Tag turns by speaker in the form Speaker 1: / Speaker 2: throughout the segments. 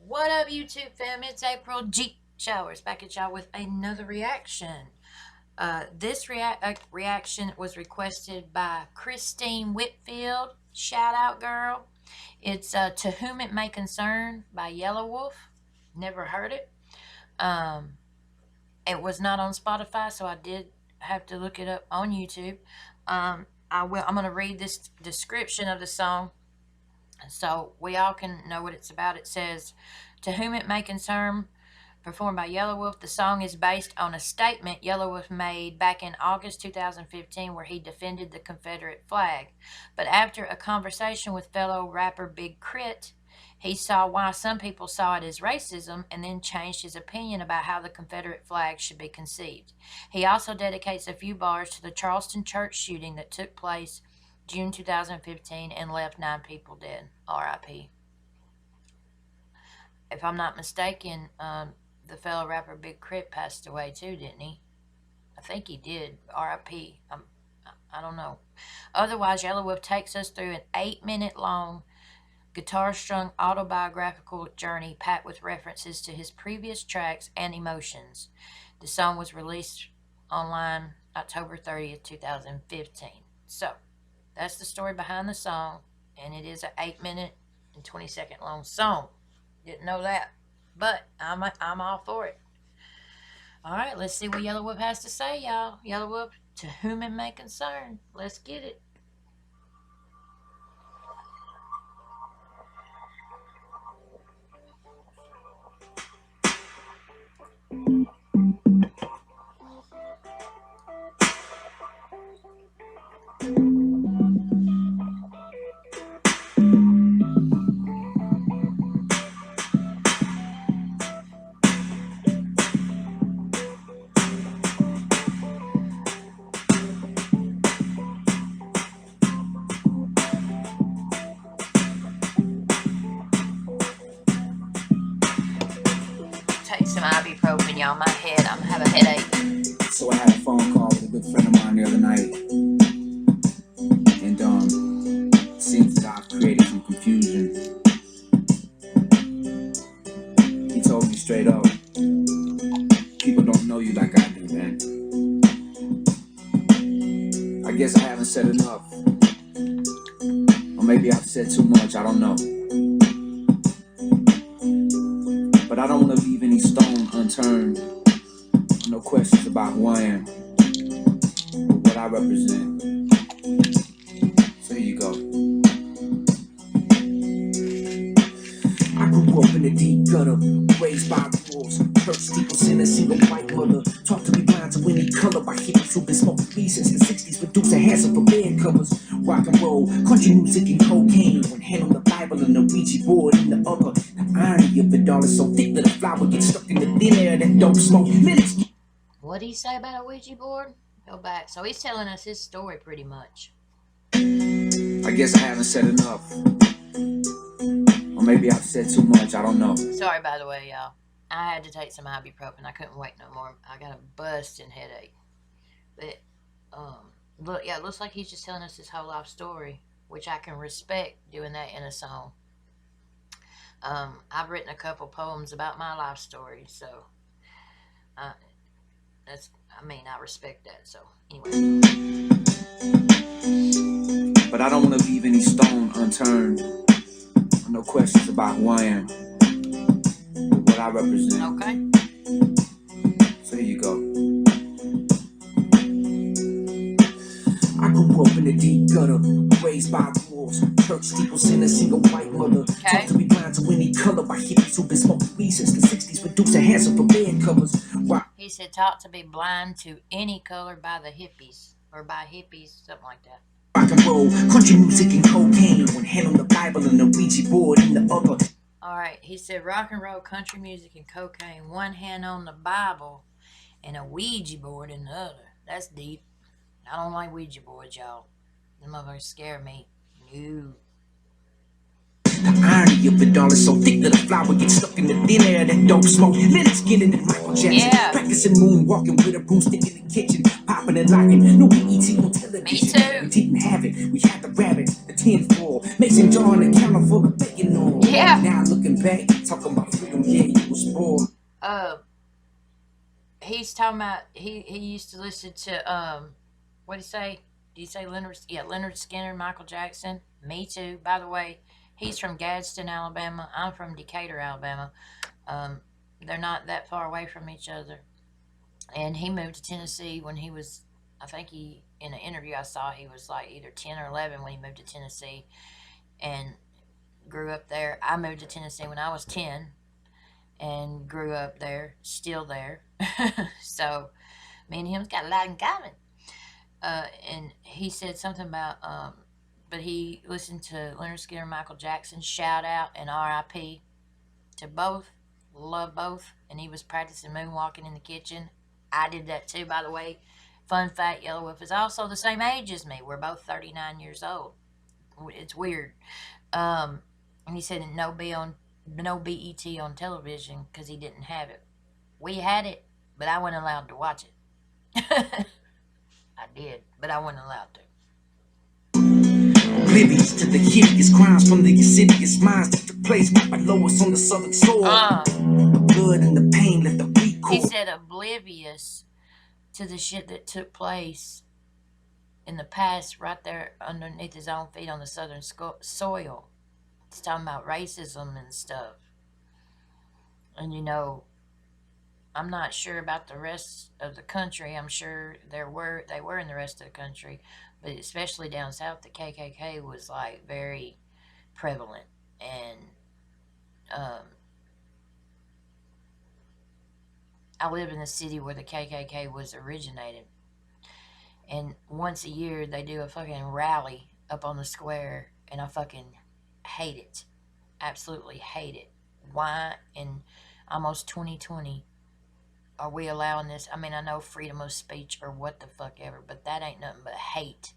Speaker 1: What up, YouTube fam? It's April G Showers back at y'all with another reaction. This reaction was requested by Christine Whitfield. Shout out, girl. It's To Whom It May Concern by Yelawolf. Never heard it. It was not on Spotify, so I did have to look it up on YouTube. I'm going to read this description of the song so we all can know what it's about. It says, To Whom It May Concern, performed by Yelawolf. The song is based on a statement Yelawolf made back in August 2015 where he defended the Confederate flag. But after a conversation with fellow rapper Big KRIT, he saw why some people saw it as racism and then changed his opinion about how the Confederate flag should be conceived. He also dedicates a few bars to the Charleston Church shooting that took place June 2015 and left 9 people dead. R.I.P. If I'm not mistaken, the fellow rapper Big KRIT passed away too, didn't he? I think he did. R.I.P. I don't know. Otherwise, Yelawolf takes us through an 8-minute long guitar-strung autobiographical journey packed with references to his previous tracks and emotions. The song was released online October 30th, 2015. So, that's the story behind the song, and it is an 8-minute and 20-second long song. Didn't know that, but I'm all for it. All right, let's see what Yelawolf has to say, y'all. Yelawolf, To Whom It May Concern. Let's get it. Take some ibuprofen, y'all. My head, I'm having a headache.
Speaker 2: So I had a phone call with a good friend of mine the other night, and seems that I've created some confusion. He told me straight up, people don't know you like I do, man. I guess I haven't said enough, or maybe I've said too much, I don't know. But I don't want to leave any stone unturned. No questions about who I am or what I represent. So here you go. I grew up in a deep gutter, raised by wolves, hurt steeples in a single white mother. Taught to be blind to any color by hippies who've been smoking weed since the 60s, producing handsome for bed covers. Rock and roll, country music and cocaine. One hand on the Bible and the Ouija board in the other. The irony of it all is so thick that a flower gets stuck in the thin air that don't smoke. Minutes.
Speaker 1: What did he say about a Ouija board? Go back. So he's telling us his story pretty much.
Speaker 2: I guess I haven't said enough. Or maybe I've said too much, I don't know.
Speaker 1: Sorry, by the way, y'all. I had to take some ibuprofen. I couldn't wait no more. I got a busting headache. But, look, yeah, it looks like he's just telling us his whole life story, which I can respect doing that in a song. I've written a couple poems about my life story, so I respect that. So anyway,
Speaker 2: but I don't want to leave any stone unturned. No questions about who I am or what I represent.
Speaker 1: Okay.
Speaker 2: So here you go. I grew up in a deep gutter, raised by wolves, church steeples in a single white mother. Taught to be blind to any color by hippies who've been smoking weed since the 60s, producing handsome for bed covers. Why?
Speaker 1: He said taught to be blind to any color by the hippies, or by hippies, something like that.
Speaker 2: Rock and roll, country music and cocaine. One hand on the Bible and the Ouija board in the other.
Speaker 1: Alright, he said rock and roll, country music, and cocaine. One hand on the Bible and a Ouija board in the other. That's deep. I don't like Ouija boards, y'all. Them motherfuckers scare me. No.
Speaker 2: The irony of it all is so thick that a flower gets stuck in the thin air that don't smoke. Linux Skinner and Michael Jackson.
Speaker 1: Yeah.
Speaker 2: Practicing moonwalking with a broomstick in the kitchen. Popping and locking. No BET on television.
Speaker 1: Me too.
Speaker 2: We didn't have it. We had the rabbit, the tin foil. Mason jar and a counter full of bacon oil.
Speaker 1: Yeah.
Speaker 2: Now look at looking back, talking about freedom, yeah, you was born.
Speaker 1: He's talking about he used to listen to what do you say? Do you say Leonard? Yeah, Leonard Skinner, Michael Jackson. Me too. By the way, he's from Gadsden, Alabama. I'm from Decatur, Alabama. Um, they're not that far away from each other. And he moved to Tennessee when he was, I think he, in an interview I saw, he was like either 10 or 11 when he moved to Tennessee and grew up there. I moved to Tennessee when I was 10 and grew up there, still there. So me and him's got a lot in common. And he said something about, but he listened to Leonard Skinner, Michael Jackson, shout out and R.I.P. to both, love both. And he was practicing moonwalking in the kitchen. I did that too, by the way. Fun fact, Yelawolf is also the same age as me. We're both 39 years old. It's weird. And he said no BET on television because he didn't have it. We had it, but I wasn't allowed to watch it. I did, but I wasn't allowed to.
Speaker 2: Oblivious to the hideous crimes from the insidious minds that took place right below us on the southern soil. The blood and the pain left the recoil.
Speaker 1: He said oblivious to the shit that took place in the past right there underneath his own feet on the southern soil. He's talking about racism and stuff. And you know, I'm not sure about the rest of the country. I'm sure they were in the rest of the country, but especially down south, the KKK was like very prevalent. And I live in the city where the KKK was originated, and once a year they do a fucking rally up on the square, and I fucking hate it, absolutely hate it. Why in almost 2020 are we allowing this? I mean, I know freedom of speech or what the fuck ever, but that ain't nothing but hate.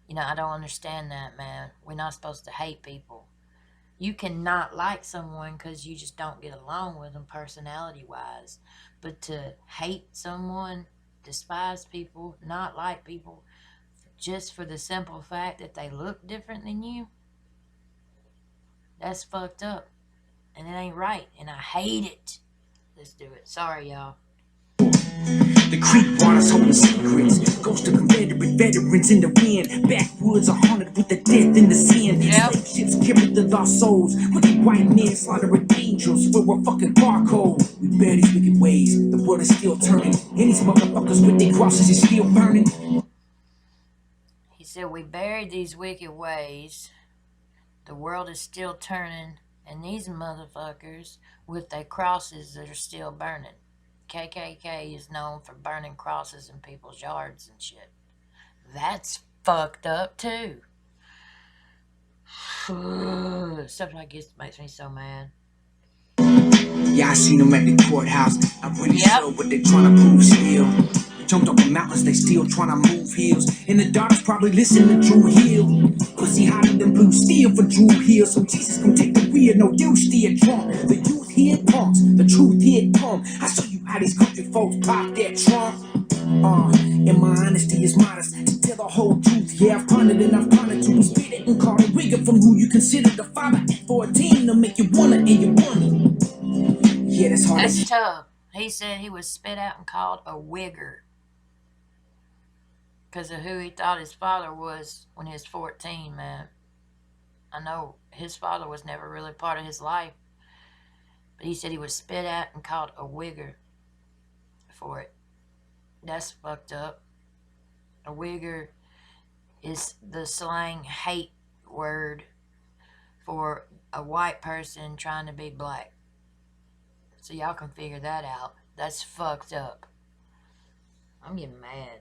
Speaker 1: You know, I don't understand that, man. We're not supposed to hate people. You cannot like someone because you just don't get along with them personality-wise. But to hate someone, despise people, not like people, just for the simple fact that they look different than you, that's fucked up. And it ain't right. And I hate it. Let's do it. Sorry, y'all.
Speaker 2: The KRIT waters holding secrets. Ghost of Confederate veterans in the wind. Backwoods are haunted with the death in the sin.
Speaker 1: Yep.
Speaker 2: Slave ships carry the lost souls. Wicked white men slaughtering angels for a fucking barcode. We bear these wicked ways. The world is still turning. And these motherfuckers with their crosses is still burning.
Speaker 1: He said, we buried these wicked ways. The world is still turning. And these motherfuckers with their crosses that are still burning. KKK is known for burning crosses in people's yards and shit. That's fucked up too. Stuff like this makes me so mad.
Speaker 2: Yeah, I seen them at the courthouse. I'm pretty sure what they trying to prove still. They jumped up the mountains, they still trying to move hills. In the dark's probably listen to Drew Hill. Pussy hotter than blue steel for Drew Hill. So Jesus can take the wheel, no you steer drunk. The youth here punks, the truth here come. I show you how these country folks pop their trunk. And my honesty is modest to tell the whole truth. Yeah, I've pondered and I've pondered to spit it and call it rigor from who you consider the father at 14 to make you wanna and you wanna. Yeah, that's hard.
Speaker 1: That's tough. He said he was spit out and called a wigger because of who he thought his father was when he was 14, man. I know his father was never really part of his life, but he said he was spit out and called a wigger for it. That's fucked up. A wigger is the slang hate word for a white person trying to be black. So y'all can figure that out. That's fucked up. I'm getting mad.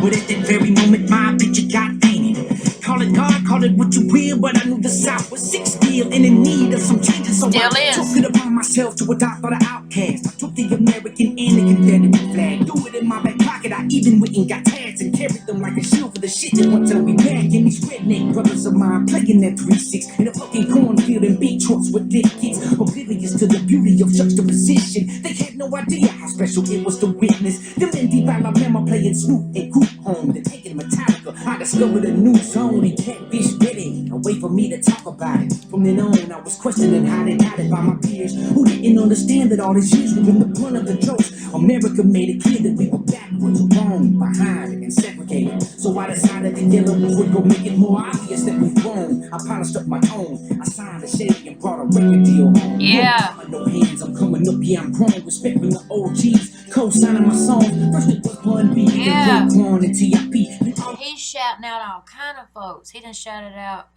Speaker 2: But at that very moment, my picture got painted. Call it God, call it what you will, but I knew the South was sick still and in need of some changes. So
Speaker 1: Still
Speaker 2: I
Speaker 1: is.
Speaker 2: took it upon myself to adopt for the outcast. I took the American and the Confederate flag, threw it in my back pocket. I even went and got tags and carried them like a shield for the shit that want to be back. And these redneck brothers of mine playing that 3-6 in a fucking cornfield and big trucks with thick kicks, oblivious to the beauty of juxtaposition. They had no idea how special it was to witness them in deep Alabama playing Snoop and Group Home. Then taking Metallica, I discovered a new zone in Catfish Betty. a way for me to talk about it. From then on, I was questioning how they got it by my peers who didn't understand that all these years we've been the brunt of the jokes. America made it clear that we were backwards, wrong, behind, and segregated. So I decided that Yelawolf would go make it more obvious that we've grown. I polished up my tone, I signed a shady and brought a record deal home.
Speaker 1: Yeah.
Speaker 2: No hands, I'm coming up, yeah, I'm grown. Respect from the OGs, co-signing my song. First it was Bun B,
Speaker 1: Yeah.
Speaker 2: then Raekwon and T.I.P.
Speaker 1: He's shouting out all kind of folks. He done shouted out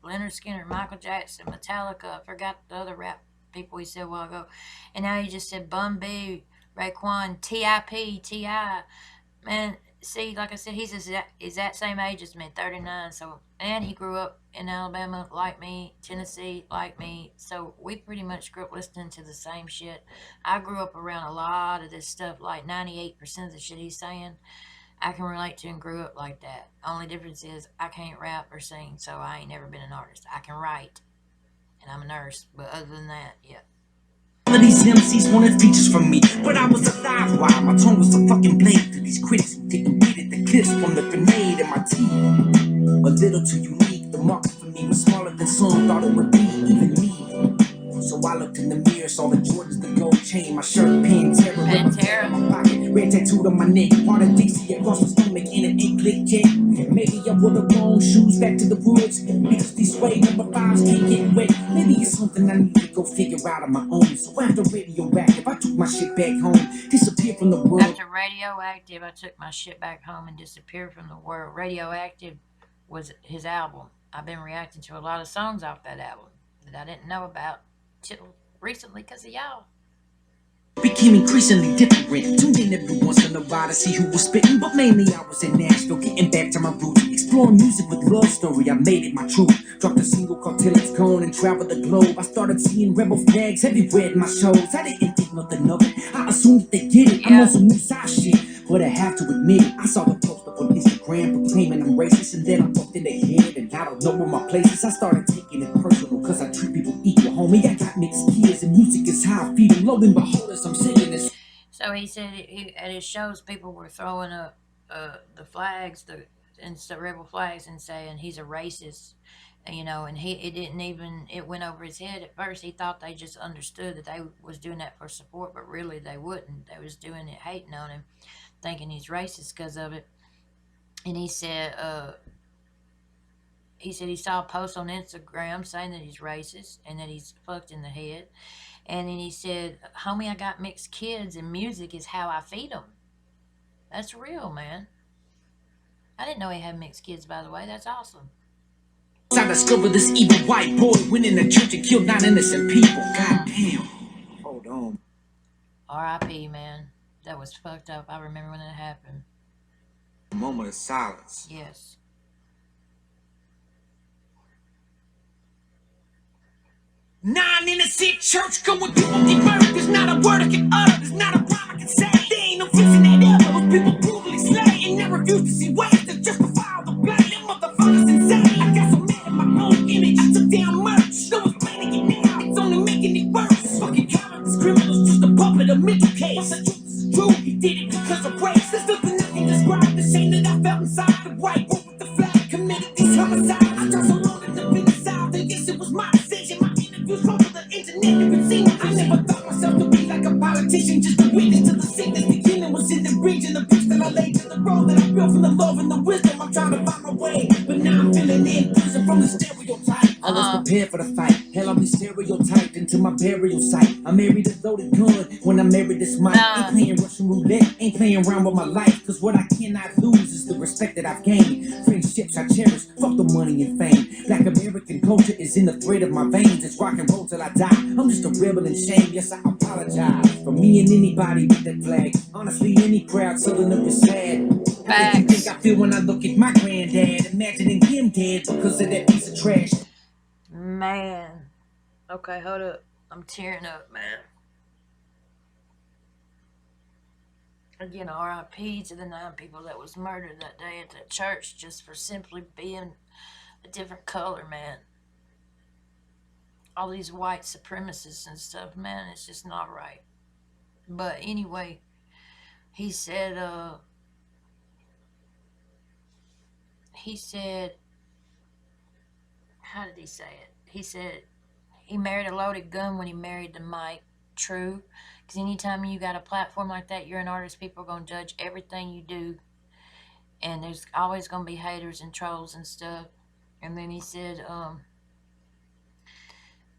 Speaker 1: Leonard Skinner, Michael Jackson, Metallica. I forgot the other rap people he said a while ago. And now he just said Bun B, Raekwon, T.I.P., T.I. Man, see, like I said, he's that same age as me, 39. So, and he grew up in Alabama like me, Tennessee like me. So we pretty much grew up listening to the same shit. I grew up around a lot of this stuff, like 98% of the shit he's saying. I can relate to and grew up like that. Only difference is I can't rap or sing, so I ain't never been an artist. I can write, and I'm a nurse, but other than that, yeah.
Speaker 2: All of these MCs wanted features from me, but I was alive while my tongue was a fucking blade to these critics who didn't get it. The clips from the grenade in my teeth. A little too unique, the market for me was smaller than some thought it would be, even me. So I looked in the mirror, saw the Jordans, the gold chain, my shirt, Pantera in my pocket, red tattooed on my neck, part of DC across my stomach, and it ain't clicked yet. Maybe I wore the wrong shoes back to the woods, because these suede number fives can't get wet. Maybe it's something I need to go figure out on my own. So after Radioactive, I took my shit back home, disappeared from the world.
Speaker 1: After Radioactive, I took my shit back home and disappeared from the world. Radioactive was his album. I've been reacting to a lot of songs off that album that I didn't know about till recently because of y'all.
Speaker 2: Became increasingly different. Tuned in every once in a while to see who was spitting, but mainly I was in Nashville, getting back to my roots, exploring music with love story. I made it my truth. Dropped a single called Till It's Gone and traveled the globe. I started seeing rebel flags everywhere in my shows. I didn't think nothing of it. I assumed that they get it. I'm on some new side shit, but I have to admit it. I saw the post up on Instagram proclaiming I'm racist, and then I fucked in their head, and I don't know where my place is. I started taking it personal, cause I treat people equal, homie. I got mixed kids, and music is how I feed them. Lo and behold, as I'm singing this.
Speaker 1: So he said at his shows, people were throwing up the flags, the rebel flags, and saying he's a racist, you know. And it went over his head at first. He thought they just understood that they was doing that for support, but really they wouldn't. They was doing it hating on him, thinking he's racist because of it. And he said he saw a post on Instagram saying that he's racist and that he's fucked in the head. And then he said, homie, I got mixed kids and music is how I feed them. That's real, man. I didn't know he had mixed kids, by the way. That's awesome.
Speaker 2: I discovered this evil white boy went in the church and killed 9 innocent people. God damn. Hold on.
Speaker 1: R.I.P., man. That was fucked up. I remember when it happened.
Speaker 2: A moment of silence.
Speaker 1: Yes.
Speaker 2: 9 innocent church going people get murdered. There's not a word I can utter. There's not a rhyme I can say. There ain't no fixing that ever. Those people brutally slay and never refuse to see ways to justify all the blame. Them motherfuckers insane. I got so mad at my own image. I took down merch. No one's playing it now. It's only making it worse. Fucking cowards, criminals, just a puppet, a mental case. The truth is true. He did it because of race. There's nothing I can describe the shame that I felt inside. The white boy with the flag committed these homicides. I tried so long to defend the South, and yes, it was my decision. My interviews from the internet, you can see me. I never thought myself to be like a politician, just a witness to the sickness. The beginning was in the region, the bricks that I laid to the road that I built from the love and the wisdom. I'm trying to find my way, but now I'm feeling in prison from the stereotype. I was prepared for the fight. Hell, I'll be stereotyped into my burial site. I married a loaded gun when I married this mic. Ain't playing Russian roulette, ain't playing around with my life. Cause what I cannot lose is the respect that I've gained. Friendships I cherish, fuck the money and fame. Black American culture is in the thread of my veins. It's rock and roll till I die. I'm just a rebel in shame, yes I apologize for me and anybody with that flag. Honestly, any proud southerner is sad. How do you think I feel when I look at my granddad, imagining him dead because of that piece of trash?
Speaker 1: Man. Okay, hold up. I'm tearing up, man. Again, R.I.P. to the 9 people that was murdered that day at that church just for simply being a different color, man. All these white supremacists and stuff, man, it's just not right. But anyway, he said, how did he say it? He said he married a loaded gun when he married the mic. True, because anytime you got a platform like that, you're an artist. People are gonna judge everything you do, and there's always gonna be haters and trolls and stuff. And then he said,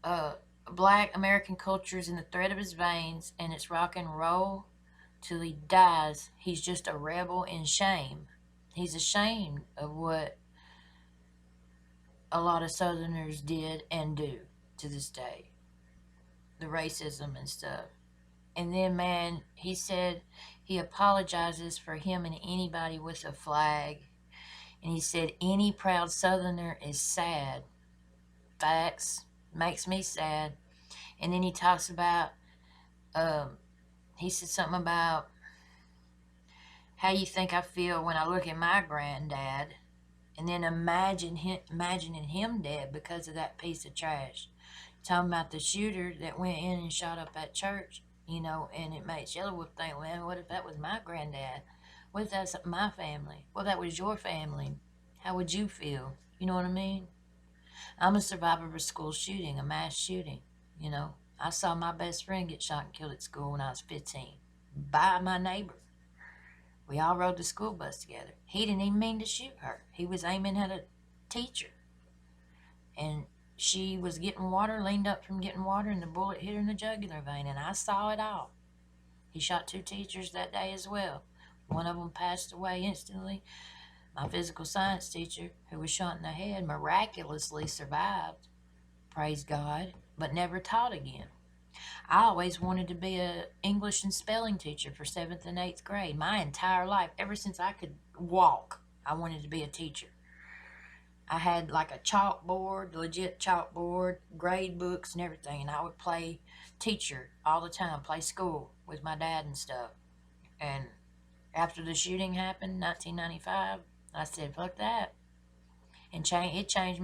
Speaker 1: uh, black American culture is in the thread of his veins, and it's rock and roll till he dies. He's just a rebel in shame. He's ashamed of what a lot of Southerners did and do to this day, the racism and stuff. And then, man, he said he apologizes for him and anybody with a flag. And he said, any proud Southerner is sad. Facts. Makes me sad. And then he talks about, um, he said something about how you think I feel when I look at my granddad. And then imagining him dead because of that piece of trash. Talking about the shooter that went in and shot up that church, and it makes Yelawolf think, man, what if that was my granddad? What if that's my family? What if that was your family? How would you feel? You know what I mean? I'm a survivor of a school shooting, a mass shooting. I saw my best friend get shot and killed at school when I was 15 by my neighbor. We all rode the school bus together. He didn't even mean to shoot her. He was aiming at a teacher. And she was getting water, leaned up from getting water, and the bullet hit her in the jugular vein. And I saw it all. He shot 2 teachers that day as well. One of them passed away instantly. My physical science teacher, who was shot in the head, miraculously survived, praise God, but never taught again. I always wanted to be an English and spelling teacher for 7th and 8th grade. My entire life, ever since I could walk, I wanted to be a teacher. I had like a chalkboard, legit chalkboard, grade books and everything, and I would play teacher all the time, play school with my dad and stuff. And after the shooting happened, 1995, I said, fuck that. And it changed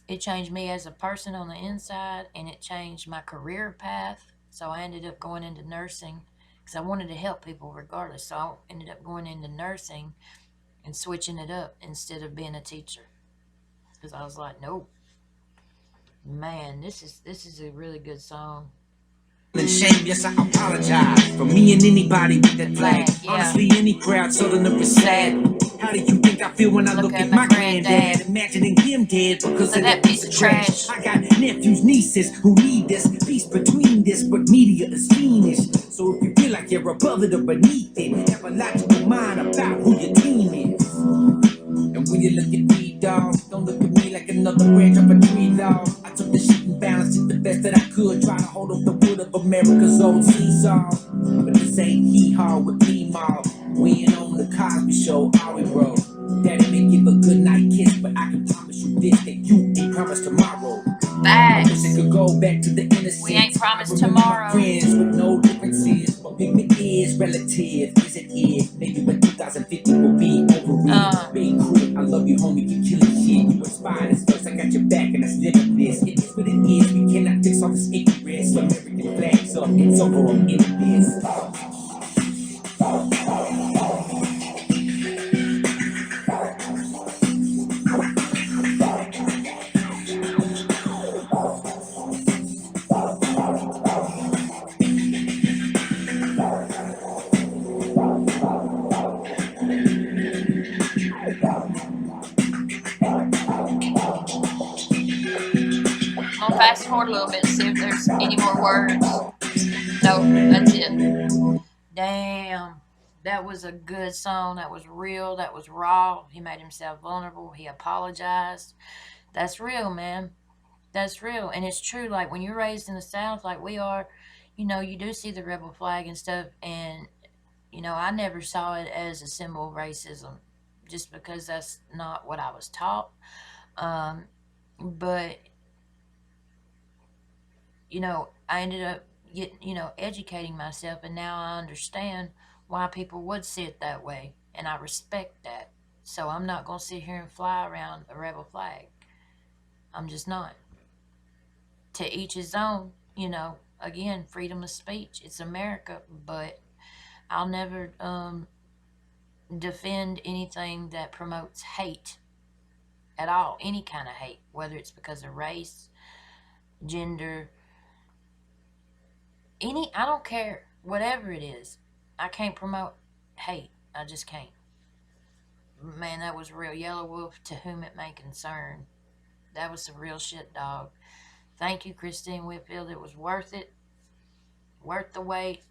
Speaker 1: it changed me as a person on the inside, and it changed my career path. So I ended up going into nursing because I wanted to help people regardless. So I ended up going into nursing and switching it up instead of being a teacher, because I was like, nope, man, this is a really good song.
Speaker 2: And shame, yes, I apologize for me and anybody with that flag.
Speaker 1: Yeah.
Speaker 2: Honestly, any proud Southerner is sad. How do you think I feel when I look at my granddad, imagining him dead because of that piece of trash? I got nephews, nieces who need this peace between this, but media is fiendish. So if you feel like you're above it or beneath it, have a logical mind about who your team is. And when you look at me, dog, don't look at me like another branch of a tree, dog. I took the shit and balanced it the best that I could, try to hold up the wood of America's old seesaw. But this ain't hee-haw with P-Maw. We ain't on the Cosby Show, all we roll. Daddy may give a good night kiss, but I can promise you this, that you ain't promised tomorrow. I wish it could go back to the innocence.
Speaker 1: We ain't promised tomorrow.
Speaker 2: Friends with no differences. But pigment is relative. Is it here? Maybe when 2050 will be over with. Big KRIT, I love you, homie. You killing shit. You inspired us first. I got your back and I limitless. It is what it is. We cannot fix all this ignorance. American flags up. It's over. I'm in this.
Speaker 1: I'll fast forward a little bit and see if there's any more words. No, that's it. Damn. That was a good song. That was real. That was raw. He made himself vulnerable. He apologized. That's real, man. That's real. And it's true. Like when you're raised in the South, like we are, you do see the rebel flag and stuff. And, I never saw it as a symbol of racism just because that's not what I was taught. But I ended up educating myself, and now I understand why people would see it that way, and I respect that. So I'm not going to sit here and fly around a rebel flag. I'm just not. To each his own, again, freedom of speech. It's America, but I'll never defend anything that promotes hate. at all, any kind of hate, whether it's because of race, gender, I don't care, whatever it is. I can't promote hate. I just can't. Man, that was real. Yelawolf, to whom it may concern. That was some real shit, dog. Thank you, Christine Whitfield. It was worth it. Worth the wait.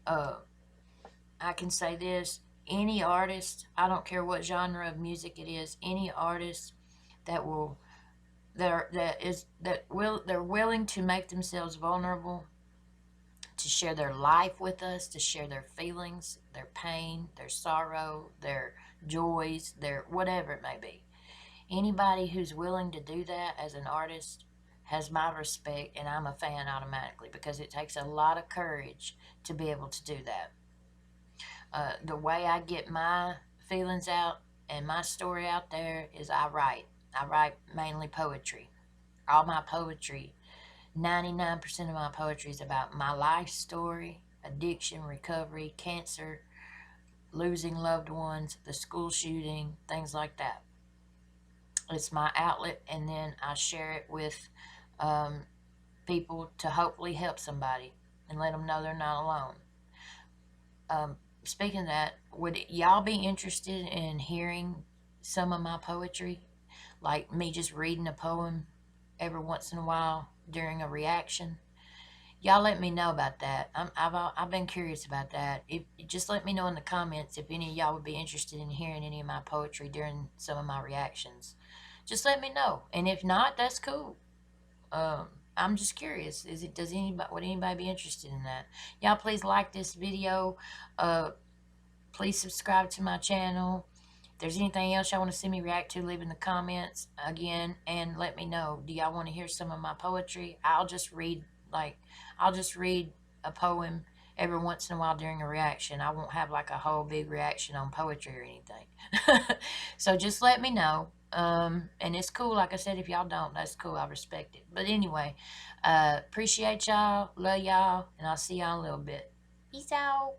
Speaker 1: I can say this. Any artist, I don't care what genre of music it is, any artist that will they're willing to make themselves vulnerable, to share their life with us, to share their feelings, their pain, their sorrow, their joys, their whatever it may be. Anybody who's willing to do that as an artist has my respect, and I'm a fan automatically, because it takes a lot of courage to be able to do that. The way I get my feelings out and my story out there is I write. I write mainly poetry. All my poetry, 99% of my poetry is about my life story, addiction, recovery, cancer, losing loved ones, the school shooting, things like that. It's my outlet, and then I share it with um, people to hopefully help somebody and let them know they're not alone. Um, Speaking of that, would y'all be interested in hearing some of my poetry? Like me just reading a poem every once in a while during a reaction? Y'all let me know about that. I've been curious about that. If just let me know in the comments if any of y'all would be interested in hearing any of my poetry during some of my reactions. Just let me know, and if not, that's cool. I'm just curious. Would anybody be interested in that? Y'all please like this video. Please subscribe to my channel. If there's anything else y'all want to see me react to, leave in the comments again, and let me know. Do y'all want to hear some of my poetry? I'll just read a poem every once in a while during a reaction. I won't have like a whole big reaction on poetry or anything. So just let me know. And it's cool. Like I said, if y'all don't, that's cool. I respect it. But anyway, appreciate y'all. Love y'all. And I'll see y'all in a little bit. Peace out.